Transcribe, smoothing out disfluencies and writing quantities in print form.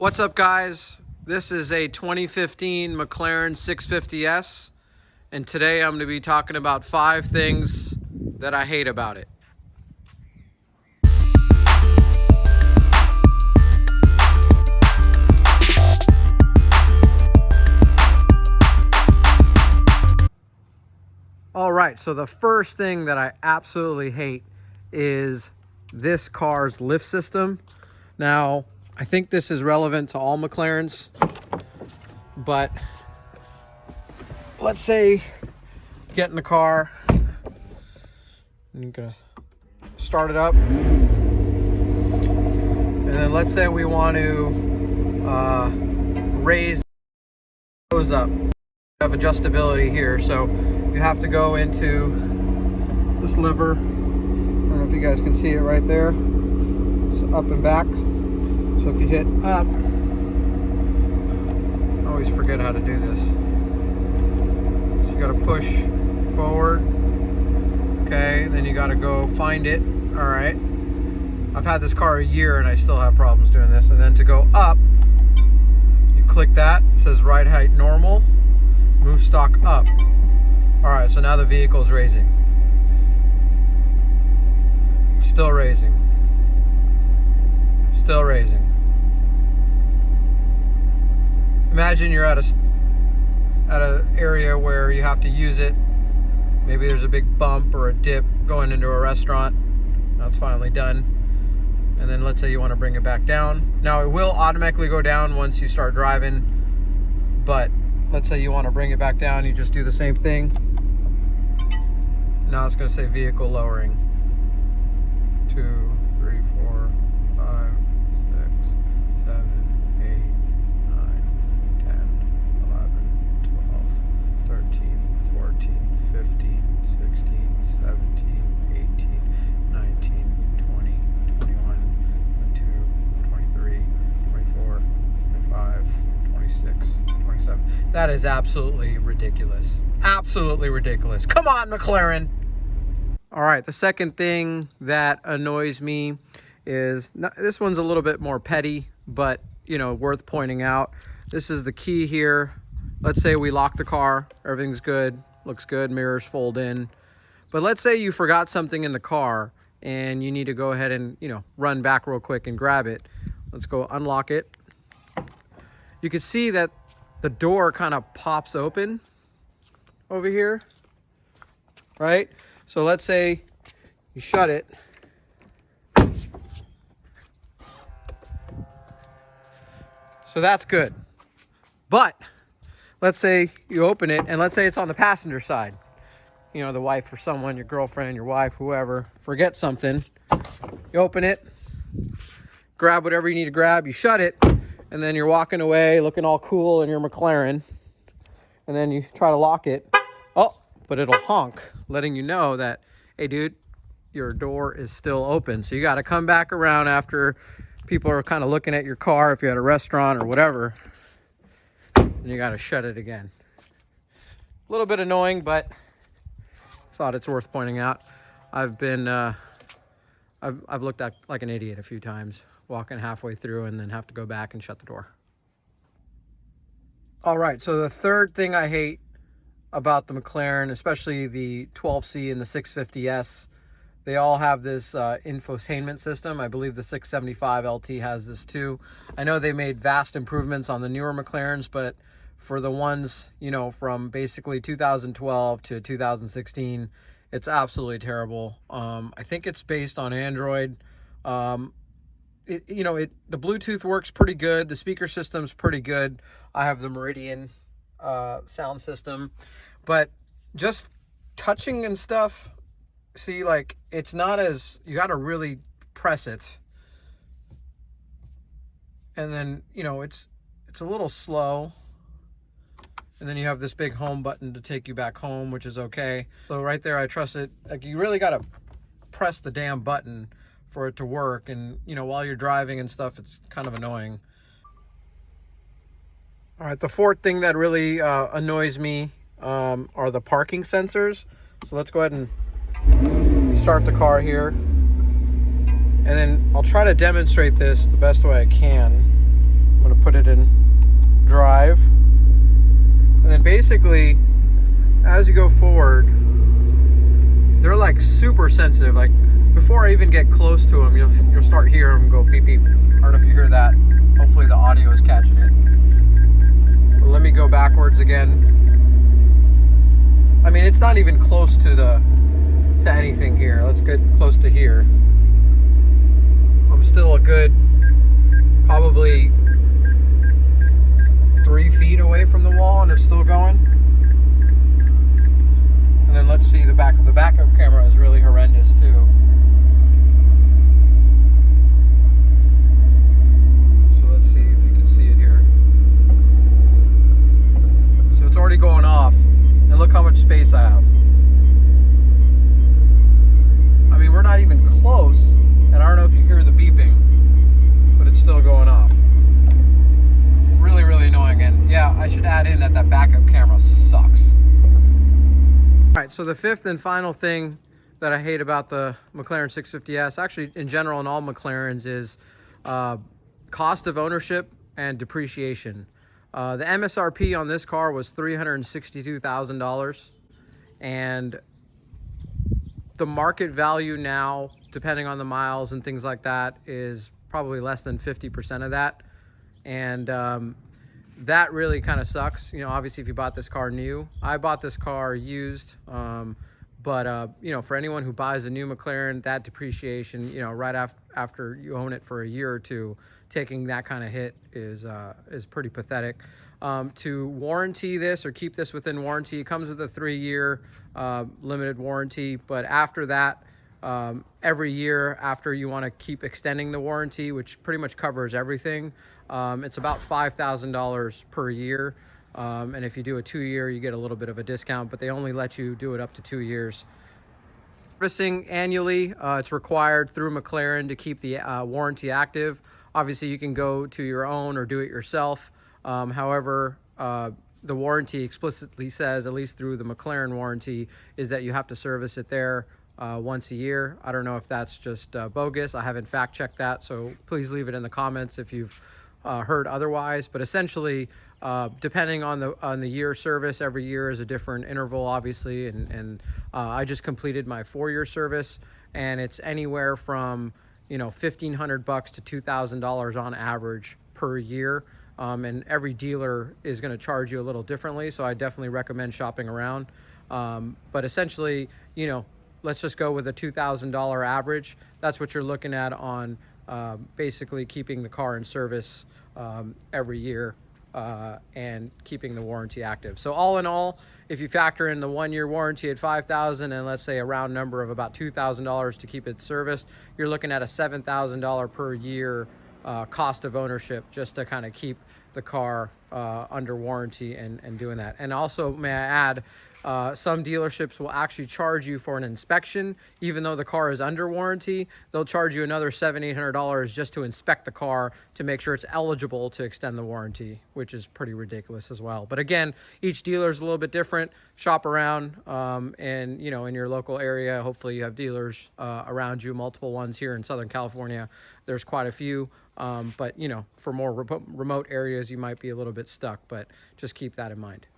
What's up, guys? This is a 2015 McLaren 650S, and today I'm going to be talking about 5 things that I hate about it. All right, so the first thing that I absolutely hate is this car's lift system. Now, I think this is relevant to all McLarens, but let's say get in the car, I'm gonna start it up, and then let's say we want to raise those up. We have adjustability here, so you have to go into this lever. I don't know if you guys can see it right there. It's up and back. So if you hit up, I always forget how to do this. So you got to push forward. Okay, then you got to go find it. All right. I've had this car a year and I still have problems doing this. And then to go up, you click that. It says ride height normal. Move stock up. All right, so now the vehicle's raising. Still raising. Still raising. Imagine you're at an area where you have to use it. Maybe there's a big bump or a dip going into a restaurant. Now it's finally done. And then let's say you want to bring it back down. Now it will automatically go down once you start driving, but let's say you want to bring it back down, you just do the same thing. Now it's going to say vehicle lowering. 2, 3, 4, 5, 6, 7, 8, 9, 10, 11, 12, 13, 14, 15, 16, 17, 18, 19, 20, 21, 22, 23, 24, 25, 26, 27. That is absolutely ridiculous. Absolutely ridiculous. Come on, McLaren. All right, the second thing that annoys me is, this one's a little bit more petty, but, you know, worth pointing out. This is the key here. Let's say we lock the car, everything's good, looks good, mirrors fold in. But let's say you forgot something in the car and you need to go ahead and, you know, run back real quick and grab it. Let's go unlock it. You can see that the door kind of pops open over here, right? So let's say you shut it. So that's good. But let's say you open it and let's say it's on the passenger side. You know, the wife or someone, your girlfriend, your wife, whoever, forget something. You open it, grab whatever you need to grab, you shut it, and then you're walking away looking all cool in your McLaren. And then you try to lock it. Oh, but it'll honk, letting you know that, hey, dude, your door is still open. So you got to come back around after people are kind of looking at your car, if you're at a restaurant or whatever, and you got to shut it again. A little bit annoying, but thought it's worth pointing out. I've been, I've looked at like an idiot a few times, walking halfway through and then have to go back and shut the door. All right, so the third thing I hate about the McLaren, especially the 12C and the 650S, they all have this infotainment system. I believe the 675 LT has this too. I know they made vast improvements on the newer McLarens, but for the ones, you know, from basically 2012 to 2016, it's absolutely terrible. I think it's based on Android. The Bluetooth works pretty good. The speaker system's pretty good. I have the Meridian sound system, but just touching and stuff, see, like, it's not as, you got to really press it, and then, you know, it's a little slow, and then you have this big home button to take you back home, which is okay. So right there, I trust it. Like, you really got to press the damn button for it to work, and, you know, while you're driving and stuff, it's kind of annoying. All right, the fourth thing that really annoys me are the parking sensors. So let's go ahead and start the car here. And then I'll try to demonstrate this the best way I can. I'm going to put it in drive. And then basically, as you go forward, they're like super sensitive. Like before I even get close to them, you'll start hearing them go beep beep. I don't know if you hear that. Hopefully the audio is catching it. But let me go backwards again. I mean, it's not even close to anything here. Let's get close to here. I'm still a good probably 3 feet away from the wall, and it's still going. And then let's see the back. The backup camera is really horrendous too. So let's see if you can see it here. So it's already going off, and look how much space I have. I mean, we're not even close, and I don't know if you hear the beeping, but it's still going off. Really, really annoying. And yeah, I should add in that backup camera sucks. All right, so the fifth and final thing that I hate about the McLaren 650S, actually in general in all McLarens, is cost of ownership and depreciation. The MSRP on this car was $362,000, and the market value now, depending on the miles and things like that, is probably less than 50% of that. And that really kind of sucks. You know, obviously if you bought this car new, I bought this car used, but you know, for anyone who buys a new McLaren, that depreciation, you know, right after you own it for a year or two, taking that kind of hit is pretty pathetic. To warranty this or keep this within warranty, it comes with a 3-year limited warranty, but after that, every year after you want to keep extending the warranty, which pretty much covers everything, it's about $5,000 per year. And if you do a 2-year, you get a little bit of a discount, but they only let you do it up to 2 years. Servicing annually, it's required through McLaren to keep the warranty active. Obviously, you can go to your own or do it yourself. However, the warranty explicitly says, at least through the McLaren warranty, is that you have to service it there once a year. I don't know if that's just bogus. I haven't fact checked that, so please leave it in the comments if you've heard otherwise. But essentially, depending on the year service, every year is a different interval, obviously, and I just completed my 4-year service, and it's anywhere from, you know, $1,500 to $2,000 on average per year. And every dealer is going to charge you a little differently, so I definitely recommend shopping around. But essentially, you know, let's just go with a $2,000 average. That's what you're looking at on basically keeping the car in service every year and keeping the warranty active. So all in all, if you factor in the 1-year warranty at $5,000 and let's say a round number of about $2,000 to keep it serviced, you're looking at a $7,000 per year cost of ownership just to kind of keep the car under warranty and doing that. And also, may I add, some dealerships will actually charge you for an inspection. Even though the car is under warranty, they'll charge you another $700-800 just to inspect the car to make sure it's eligible to extend the warranty, which is pretty ridiculous as well. But again, each dealer is a little bit different. Shop around, and you know, in your local area, hopefully you have dealers around you, multiple ones here in Southern California. There's quite a few, but you know, for more remote areas, you might be a little bit stuck, but just keep that in mind.